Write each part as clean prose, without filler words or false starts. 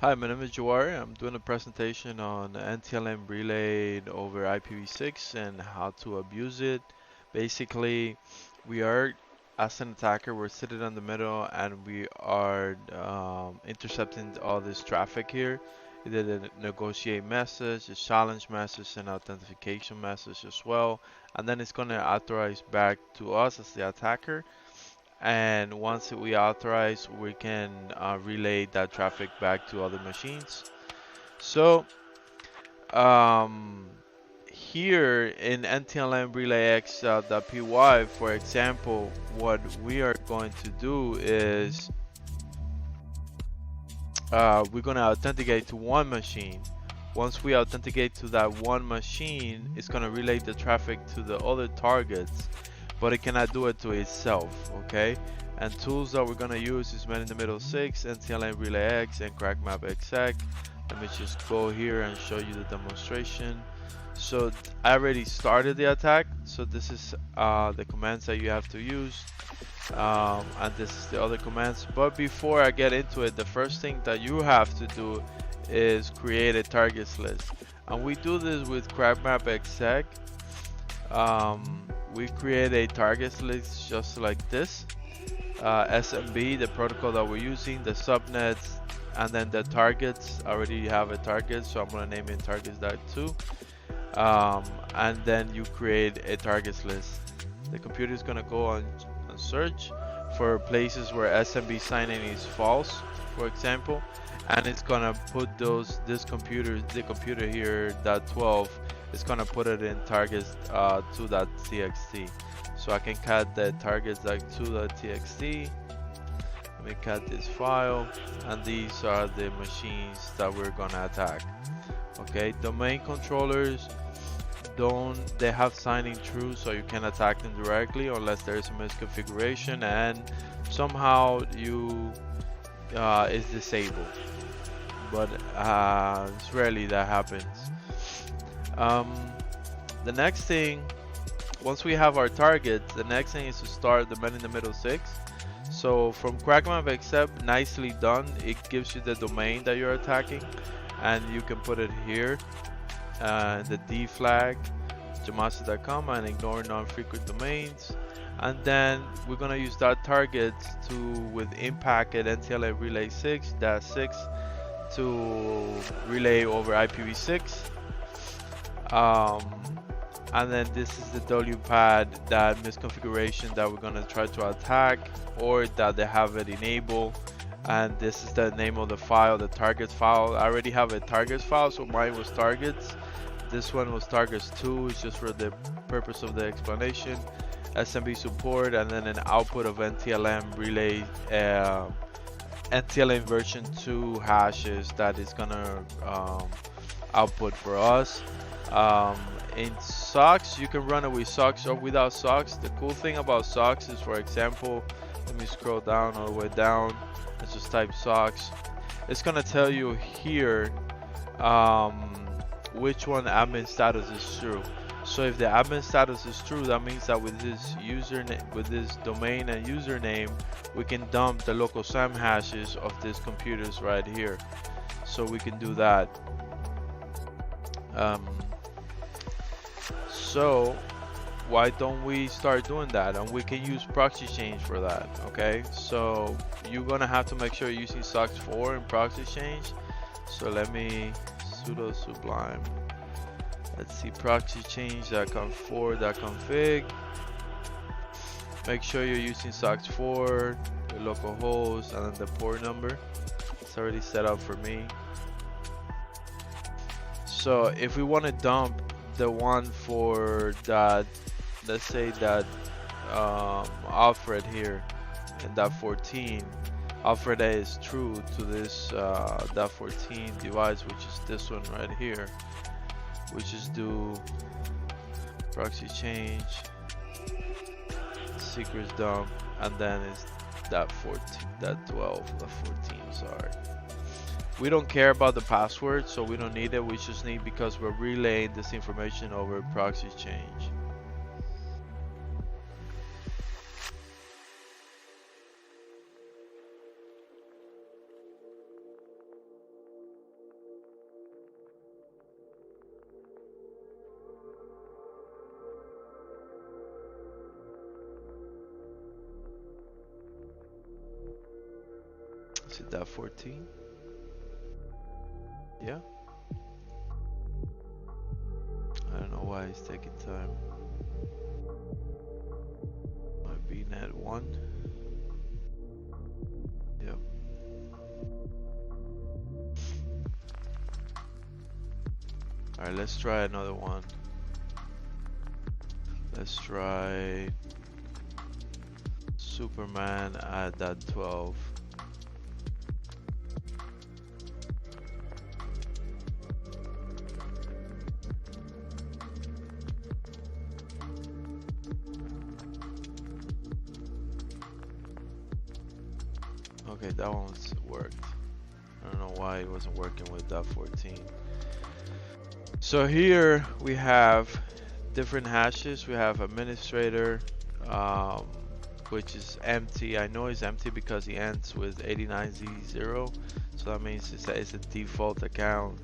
Hi, my name is Jawari. I'm doing a presentation on NTLM relay over IPv6 and how to abuse it. Basically, we are, as an attacker, we're sitting in the middle and we are intercepting all this traffic here. Either the negotiate message, a challenge message, and authentication message as well. And then it's going to authorize back to us as the attacker, and once we authorize, we can relay that traffic back to other machines. So um, here in NTLM relayx.py, for example, what we are going to do is we're going to authenticate to one machine. Once we authenticate to that one machine, it's going to relay the traffic to the other targets, but it cannot do it to itself, okay? And tools that we're going to use is man in the middle 6, NTLM relay X, and crapmapexec. Let me just go here and show you the demonstration. So I already started the attack, so this is the commands that you have to use, and this is the other commands. But before I get into it, the first thing that you have to do is create a targets list, and we do this with crapmapexec. We create a targets list just like this. SMB, the protocol that we're using, the subnets, and then the targets. I already have a target, so I'm gonna name it targets.2. And then you create a targets list. The computer is gonna go on search for places where SMB signing is false, for example, and it's gonna put the computer here, that 12, it's gonna put it in targets to.txt. So I can cut the targets like to.txt. Let me cut this file, and these are the machines that we're gonna attack. Okay, domain controllers, they have signing true, so you can attack them directly unless there is a misconfiguration and somehow you is disabled, but it's rarely that happens. The next thing, once we have our target, the next thing is to start the man in the middle 6. So from crapmapexec, nicely done, it gives you the domain that you're attacking, and you can put it here, the D flag, jamasa.com, and ignore non-frequent domains. And then we're gonna use that target with Impacket NTLM relay 6-6 to relay over IPv6. And then this is the WPAD, that misconfiguration that we're gonna try to attack, or that they have it enabled. And this is the name of the file, the targets file. I already have a targets file, so mine was targets. This one was targets2, it's just for the purpose of the explanation. SMB support, and then an output of NTLM relay, NTLM version 2 hashes that is gonna output for us. In socks, you can run it with socks or without socks. The cool thing about socks is, for example, let me scroll down all the way down. Let's just type socks. It's gonna tell you here which one admin status is true. So if the admin status is true, that means that with this username, with this domain and username, we can dump the local SAM hashes of these computers right here. So we can do that. So why don't we start doing that? And we can use proxy change for that. Okay, so you're gonna have to make sure you're using socks 4 in proxy change. So let me sudo sublime, let's see, proxy change.conf4.config. make sure you're using socks 4, your local host, and then the port number. It's already set up for me. So if we want to dump the one for that, let's say that Alfred here in that 14, Alfred A is true to this that 14 device, which is this one right here. We just do proxy change, secrets dump, and then it's that 14, that 12, that 14, sorry. We don't care about the password, so we don't need it. We just need, because we're relaying this information over proxy change. that 14. Yeah. I don't know why it's taking time. My BNet 1. Yep. Alright, let's try another one. Let's try Superman at that 12. Okay, that one's worked. I don't know why it wasn't working with that 14. So here we have different hashes. We have administrator, which is empty. I know it's empty because it ends with 89Z0. So that means it's a default account.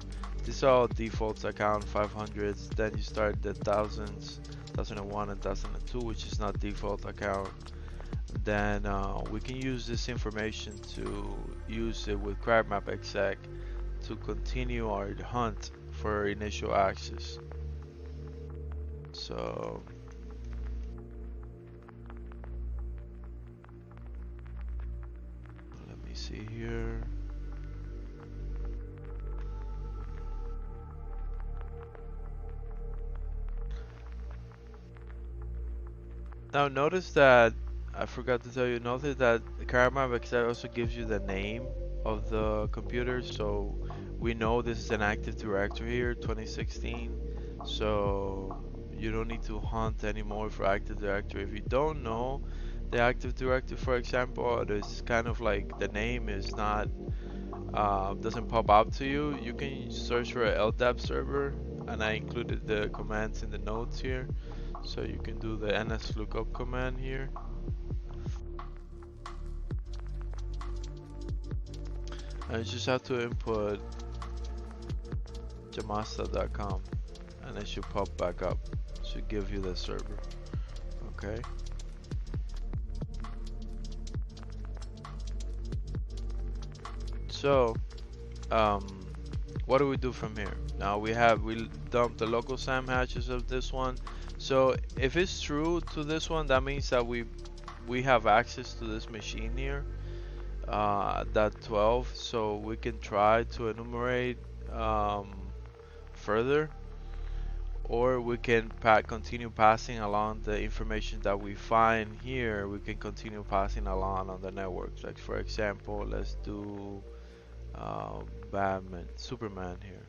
These are all default account 500s. Then you start the thousands, 1001 and 1002, which is not default account. Then we can use this information to use it with crapmapexec to continue our hunt for initial access. So let me see here. Now notice that I forgot to tell you, notice that crapmapexec also gives you the name of the computer, so we know this is an Active Directory here, 2016. So you don't need to hunt anymore for Active Directory. If you don't know the Active Directory, for example, it's kind of like the name is not doesn't pop up to you. You can search for a LDAP server, and I included the commands in the notes here. So you can do the nslookup command here. And you just have to input jamasta.com and it should pop back up. Should give you the server. Okay. So what do we do from here? Now we dump the local SAM hashes of this one. So if it's true to this one, that means that we have access to this machine here. That 12, so we can try to enumerate further, or we can continue passing along the information that we find here. We can continue passing along on the network. Like for example, let's do Superman here.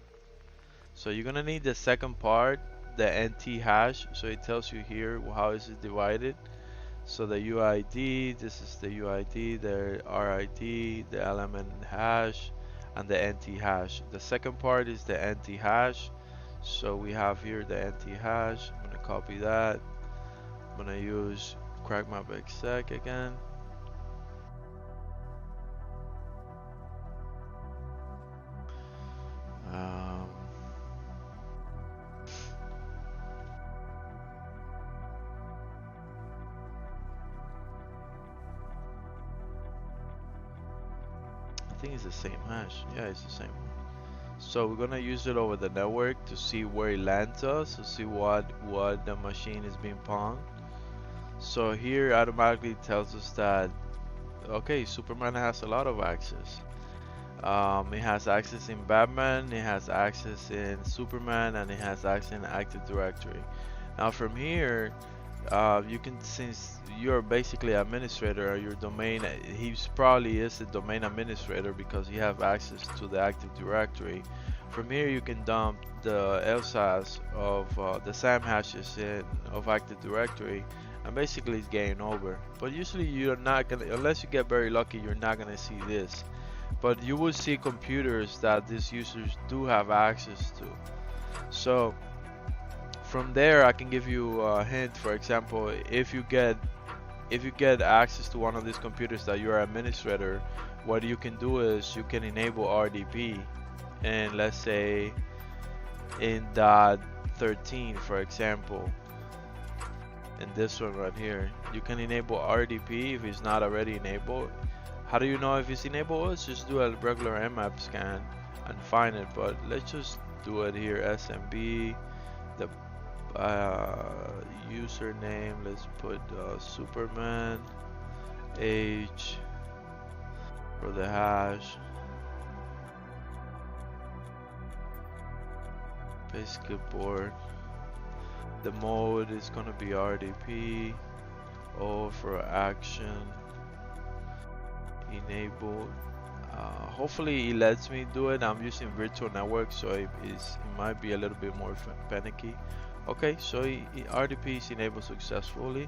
So you're gonna need the second part, the NT hash. So it tells you here how is it divided. So the UID, this is the UID, the RID, the element hash, and the NT hash. The second part is the NT hash. So we have here the NT hash. I'm gonna copy that. I'm gonna use crapmapexec again. I think it's the same hash. Yeah, it's the same one. So we're gonna use it over the network to see where it lands us, to see what the machine is being pawned. So here automatically tells us that okay, Superman has a lot of access. It has access in Batman, it has access in Superman, and it has access in Active Directory. Now from here, you can, since you're basically administrator or your domain, he probably is the domain administrator because you have access to the Active Directory. From here you can dump the LSAS of the SAM hashes of Active Directory, and basically it's game over. But usually you're not gonna, unless you get very lucky, you're not gonna see this. But you will see computers that these users do have access to. So from there I can give you a hint. For example, if you get access to one of these computers that you're an administrator, what you can do is you can enable RDP, and let's say in dot 13, for example, in this one right here, you can enable RDP if it's not already enabled. How do you know if it's enabled? Let's just do a regular mmap scan and find it, but let's just do it here. SMB, the username, let's put Superman, age for the hash, basketboard. The mode is gonna be RDP. O for action, enabled. Hopefully it lets me do it. I'm using virtual network, so it might be a little bit more panicky. Okay, so RDP is enabled successfully.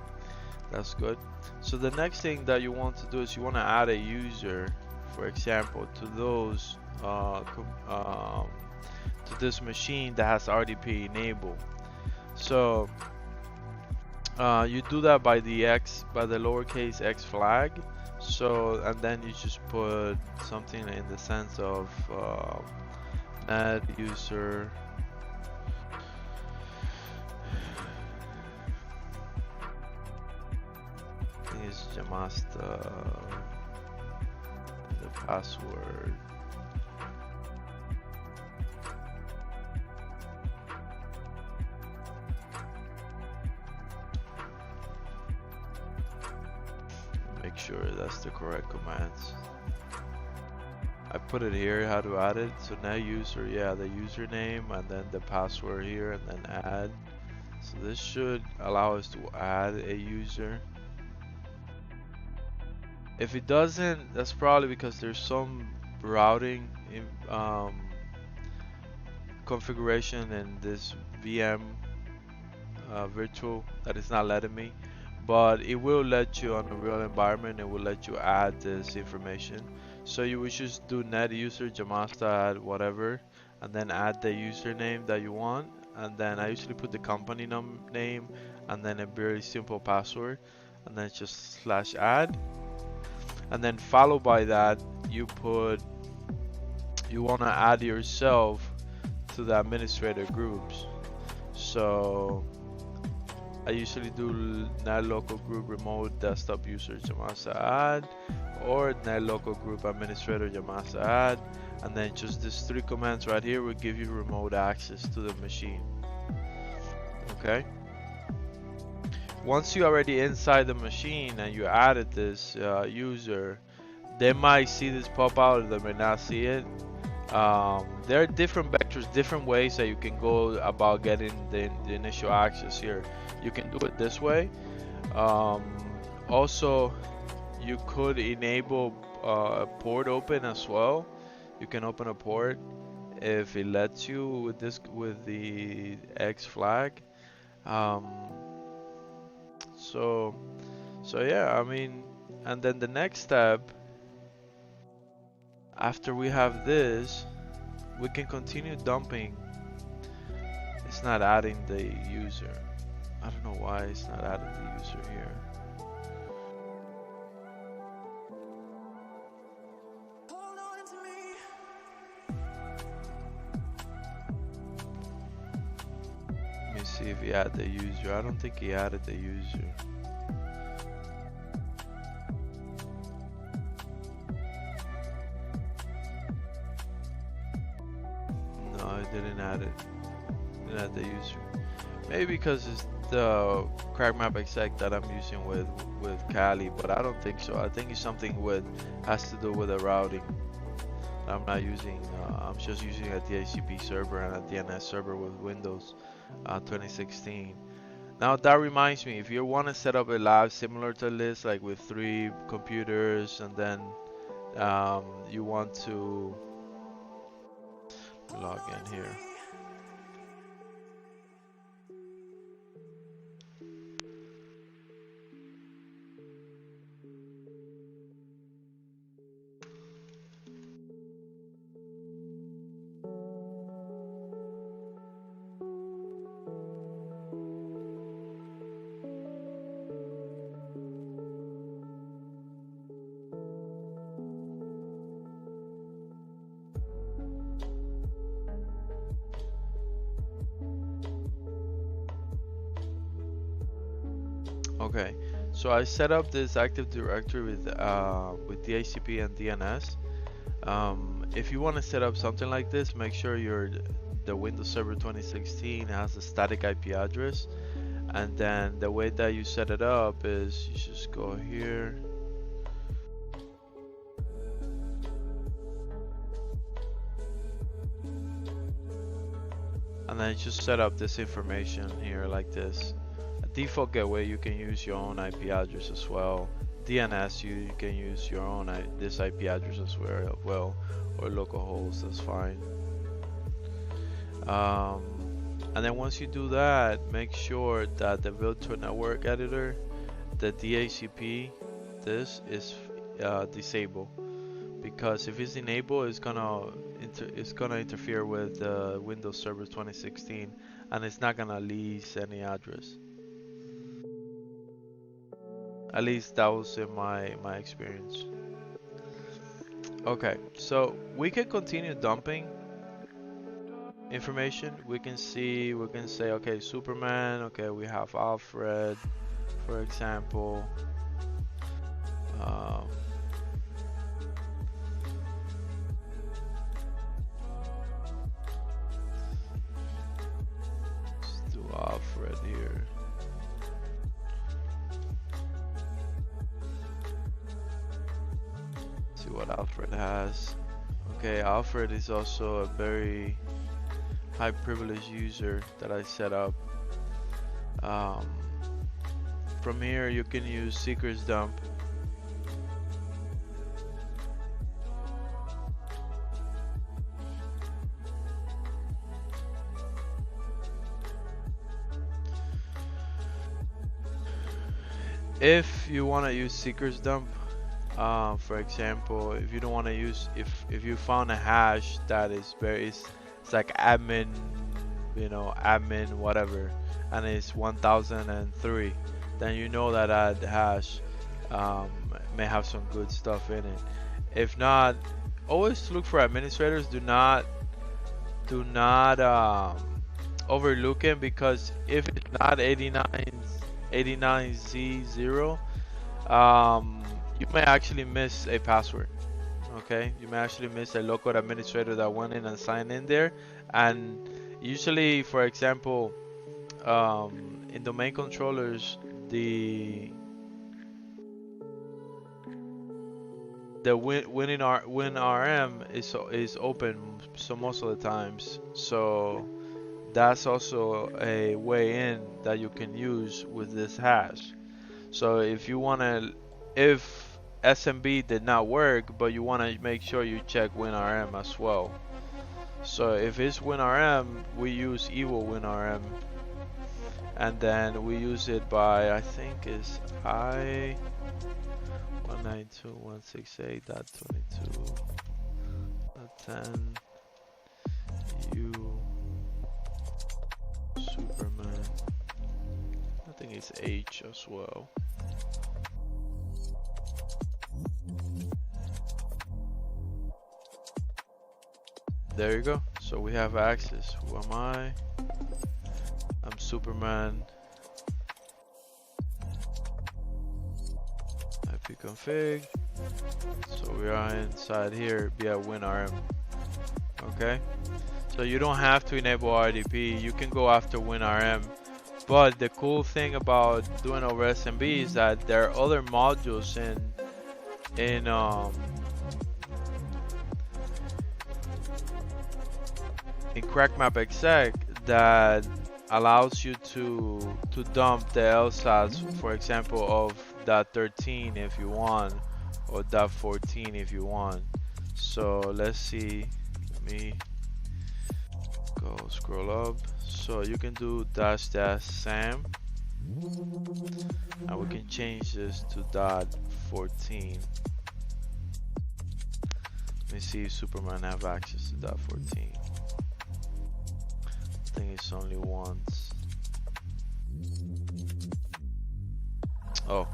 That's good. So the next thing that you want to do is you want to add a user, for example, to those to this machine that has RDP enabled. So you do that by the lowercase x flag. So, and then you just put something in the sense of net user is Jamasta, the password. Make sure that's the correct commands. I put it here how to add it. So now user, yeah, the username and then the password here and then add. So this should allow us to add a user. If it doesn't, that's probably because there's some routing in, configuration in this VM virtual that is not letting me, but it will let you on a real environment. It will let you add this information. So you would just do net user Jamasta add whatever, and then add the username that you want, and then I usually put the company name and then a very simple password, and then just /add, and then followed by that you want to add yourself to the administrator groups. So I usually do net local group remote desktop user Jamasta add, or net local group administrator Jamasta add, and then just these 3 commands right here will give you remote access to the machine. Okay. Once you're already inside the machine and you added this user, they might see this pop out, or they may not see it. There are different vectors, different ways that you can go about getting the initial access here. You can do it this way. Also, you could enable a port open as well. You can open a port if it lets you with this, with the X flag. So yeah, I mean, and then the next step after we have this, we can continue dumping. It's not adding the user. I don't know why it's not adding the user here. Let me see if he added the user. I don't think he added the user. No, I didn't add it. Didn't add the user. Maybe because it's the crapmapexec that I'm using with Kali, but I don't think so. I think it's something has to do with the routing. I'm not using. I'm just using a DHCP server and a DNS server with Windows 2016. Now that reminds me, if you want to set up a lab similar to this, like with 3 computers, and then you want to log in here. Okay, So I set up this Active Directory with DHCP and DNS. If you want to set up something like this, make sure the Windows Server 2016 has a static IP address, and then the way that you set it up is you just go here. And then just set up this information here like this. A default gateway, you can use your own IP address as well. DNS, you can use your own this IP address as well, or localhost, that's fine. And then once you do that, make sure that the virtual network editor, the DHCP, this is disabled, because if it's enabled, it's gonna interfere with Windows Server 2016, and it's not gonna lease any address. At least that was in my experience. Okay, so we can continue dumping information. We can say, okay, Superman, okay, we have Alfred, for example. Let's do Alfred here. See what Alfred has. Okay, Alfred is also a very high privilege user that I set up. From here you can use secrets dump. If you want to use secrets dump, for example, if you don't want to use, if you found a hash that is it's like admin, admin whatever, and it's 1003, then you know that hash may have some good stuff in it. If not, always look for administrators. Do not overlook it, because if it's not 89Z0, you may actually miss a password. Okay, you may actually miss a local administrator that went in and signed in there. And usually, for example, in domain controllers, the WinRM is open, so most of the times. So that's also a way in that you can use with this hash. So if SMB did not work, but you want to make sure you check WinRM as well. So if it's WinRM, we use Evo WinRM, and then we use it by, I think is I192.168.22.10 U Superman. I think it's H as well. There you go. So we have access. Who am I? I'm Superman. ipconfig. So we are inside here via WinRM. Okay. So you don't have to enable RDP. You can go after WinRM. But the cool thing about doing over SMB is that there are other modules in crapmapexec that allows you to dump the LSATs, for example, of .13 if you want, or .14 if you want. So let's see. Let me go scroll up. So you can do --sam, and we can change this to .14. Let me see if Superman have access to .14. I think it's only once. Oh.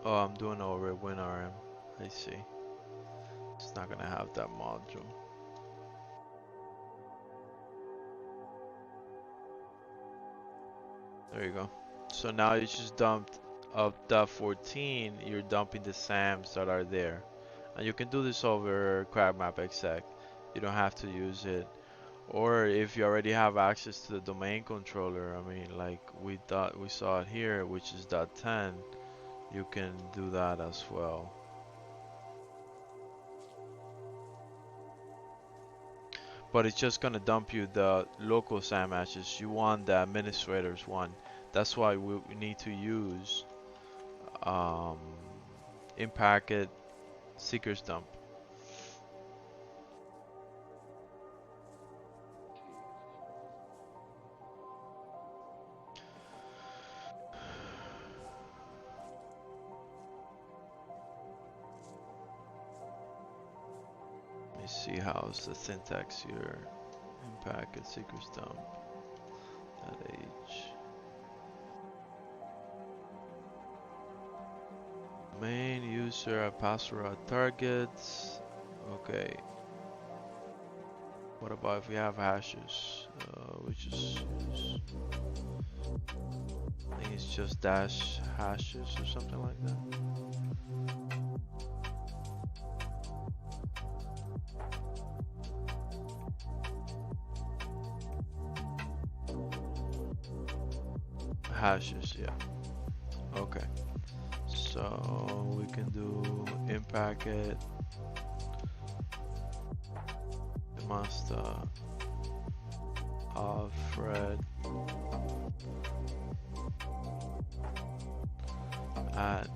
Oh, I'm doing over WinRM. I see. It's not gonna have that module. There you go. So now you just dumped up dot 14, you're dumping the SAMs that are there. And you can do this over crapmapexec. You don't have to use it. Or if you already have access to the domain controller, I mean, like we saw it here, which is dot 10, you can do that as well. But it's just gonna dump you the local SAM matches. You want the administrators one. That's why we need to use Impacket Seekers Dump. Let me see how's the syntax here. Impacket Seekers Dump. That H. Main user password targets. Okay. What about if we have hashes? Which is I think it's just dash hashes or something like that. Hashes, yeah. Okay. So we can do Impacket master Alfred at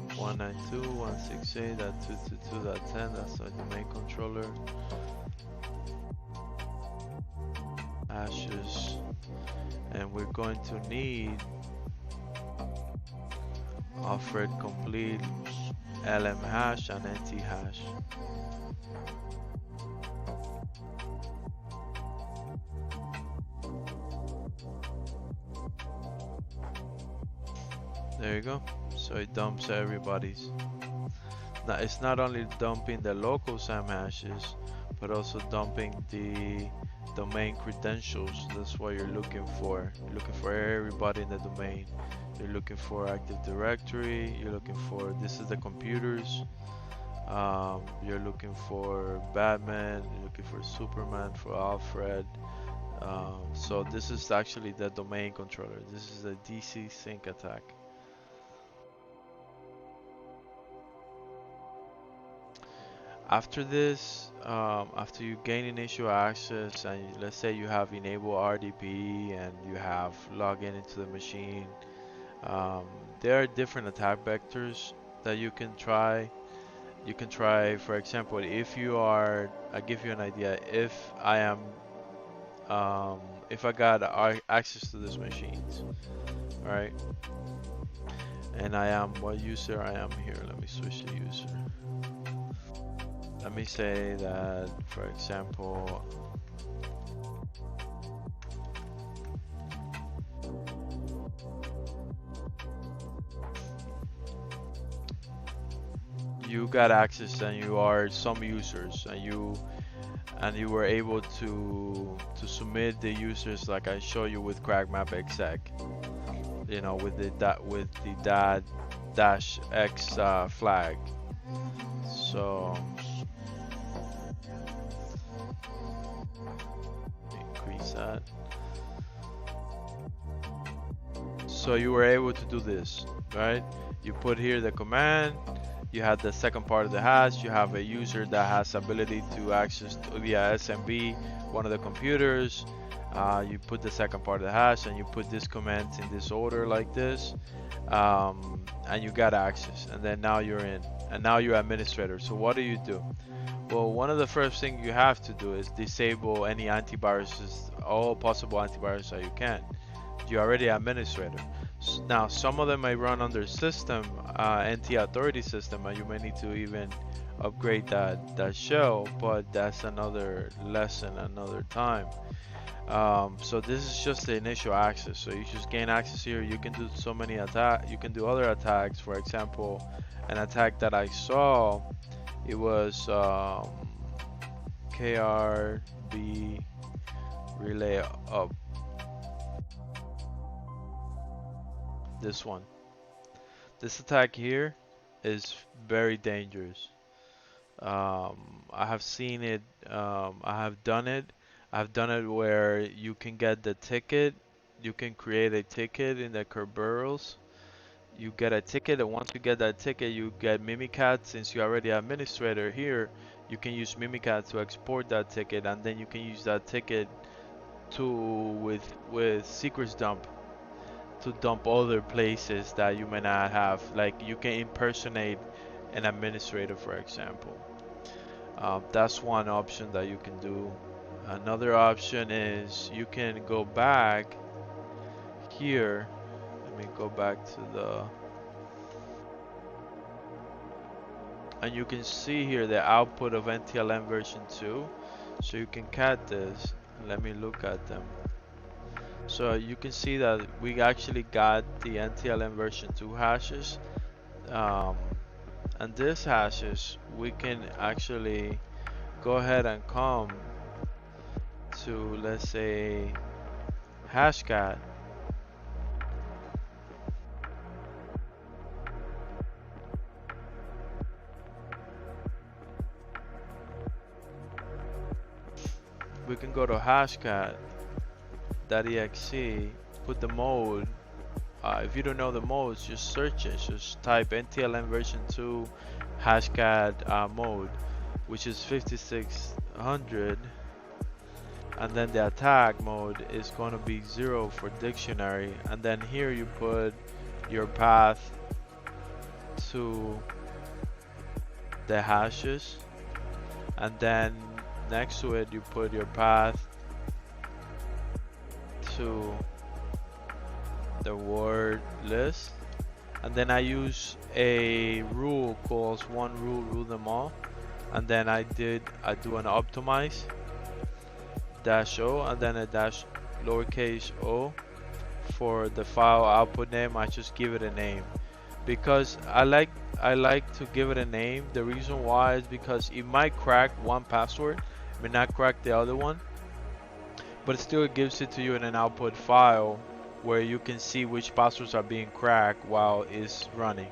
192.168.222.10. That's our domain controller. Hashes, and we're going to need Alfred complete lm hash and nt hash. There you go. So it dumps everybody's. Now it's not only dumping the local SAM hashes, but also dumping the domain credentials. That's what you're looking for. You're looking for everybody in the domain. You're looking for Active Directory. You're looking for, this is the computers. You're looking for Batman. You're looking for Superman, for Alfred. So this is actually the domain controller. This is a DC sync attack. After this, after you gain initial access and let's say you have enabled RDP and you have login into the machine, there are different attack vectors that you can try. You can try, for example, if you are, I'll give you an idea. If I am, if I got access to this machine, right? And I am, what user I am here? Let me switch the user. Let me say that, for example, you got access and you are some users and you were able to submit the users like I show you with crapmapexec, you know, with the dash x flag. So increase that. So you were able to do this, right? You put here the command. You have the second part of the hash. You have a user that has ability to access via SMB one of the computers. You put the second part of the hash and you put this command in this order like this, and you got access. And then now you're in, and now you're administrator. So what do? Well, one of the first things you have to do is disable any antiviruses, all possible antivirus that you can. You're already administrator. Now, some of them may run under system, NT authority system, and you may need to even upgrade that shell, but that's another lesson, another time. So this is just the initial access. So you just gain access here. You can do so many attack. You can do other attacks. For example, an attack that I saw, it was KRB relay up. This one. This attack here is very dangerous. I have seen it. I have done it. I've done it where you can get the ticket. You can create a ticket in the Kerberos. You get a ticket, and once you get that ticket, you get Mimikat. Since you're already administrator here, you can use Mimikat to export that ticket, and then you can use that ticket to with secrets dump to dump other places that you may not have. Like you can impersonate an administrator, for example. That's one option that you can do. Another option is you can go back here. Let me go back to the, and you can see here the output of NTLM version 2. So you can cat this. Let me look at them. So you can see that we actually got the NTLM version 2 hashes. And this hashes, we can actually go ahead and come to, let's say, hashcat. We can go to hashcat.exe, put the mode. If you don't know the modes, just search it. Just type NTLM version 2 hashcat mode, which is 5600, and then the attack mode is going to be 0 for dictionary, and then here you put your path to the hashes, and then next to it you put your path to the word list, and then I use a rule called one rule rule them all, and then I do an optimize -o, and then a lowercase o for the file output name. I just give it a name because I like to give it a name. The reason why is because it might crack one password, it may not crack the other one, but it still gives it to you in an output file where you can see which passwords are being cracked while it's running.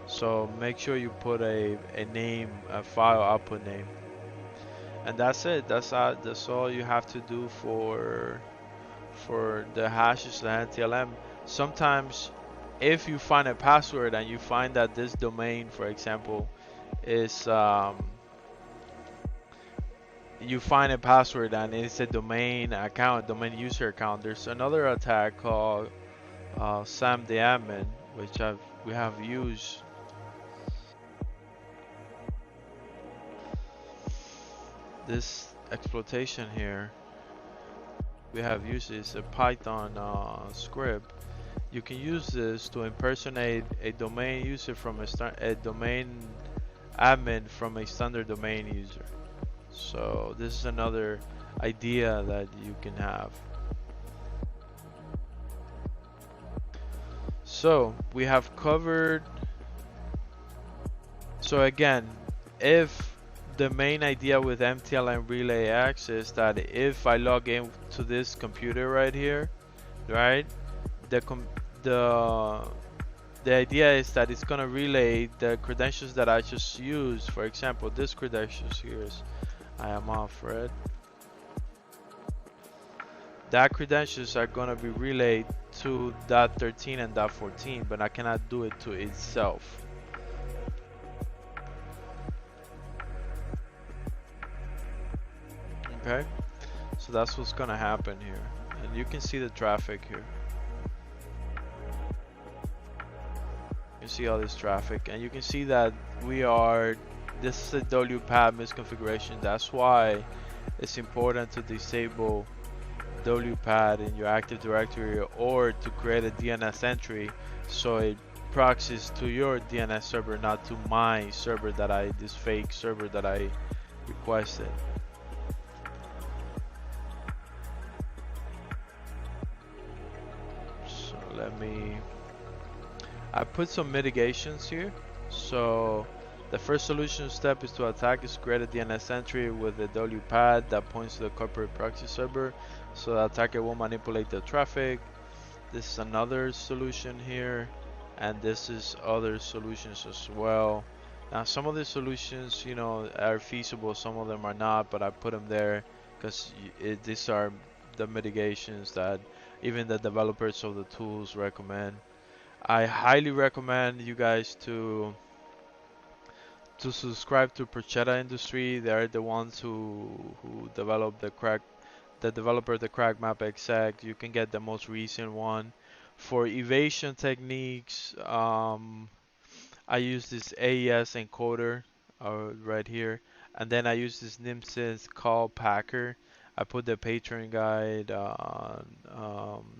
So make sure you put a name, a file output name, and that's it. That's all you have to do for the hashes, the NTLM. Sometimes if you find a password and you find that this domain, for example, is you find a password and it's a domain account, domain user account, there's another attack called Sam the admin, which we have used. This exploitation here, we have used is a Python script. You can use this to impersonate a domain user from a domain admin from a standard domain user. So this is another idea that you can have. So we have covered. So again, if the main idea with MTLM relay X is that if I log in to this computer right here, right, the idea is that it's gonna relay the credentials that I just used. For example, this credentials here is I am Alfred. That credentials are gonna be relayed to .13 and .14, but I cannot do it to itself. Okay, so that's what's gonna happen here, and you can see the traffic here. You see all this traffic, and you can see that this is a WPAD misconfiguration. That's why it's important to disable WPAD in your Active Directory or to create a DNS entry so it proxies to your DNS server, not to my server this fake server that I requested. I put some mitigations here. So the first solution step is to attack is create a DNS entry with a WPAD that points to the corporate proxy server, so the attacker will manipulate the traffic. This is another solution here, and this is other solutions as well. Now some of the solutions, you know, are feasible, some of them are not, but I put them there because these are the mitigations that even the developers of the tools recommend. I highly recommend you guys to subscribe to Prieto Industry. They're the ones who develop the developer, the crapmapexec. You can get the most recent one. For evasion techniques, I use this AES encoder right here, and then I use this Nimsys call packer. I put the Patreon guide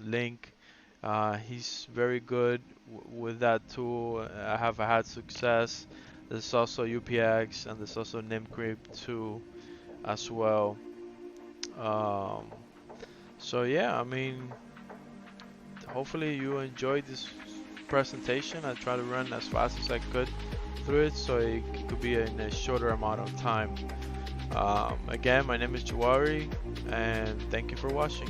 link. He's very good with that tool. I have had success. There's also UPX and there's also Nimcrypt too as well. Um, so yeah, I mean, hopefully you enjoyed this presentation. I try to run as fast as I could through it so it could be in a shorter amount of time. Again, my name is Jawari and thank you for watching.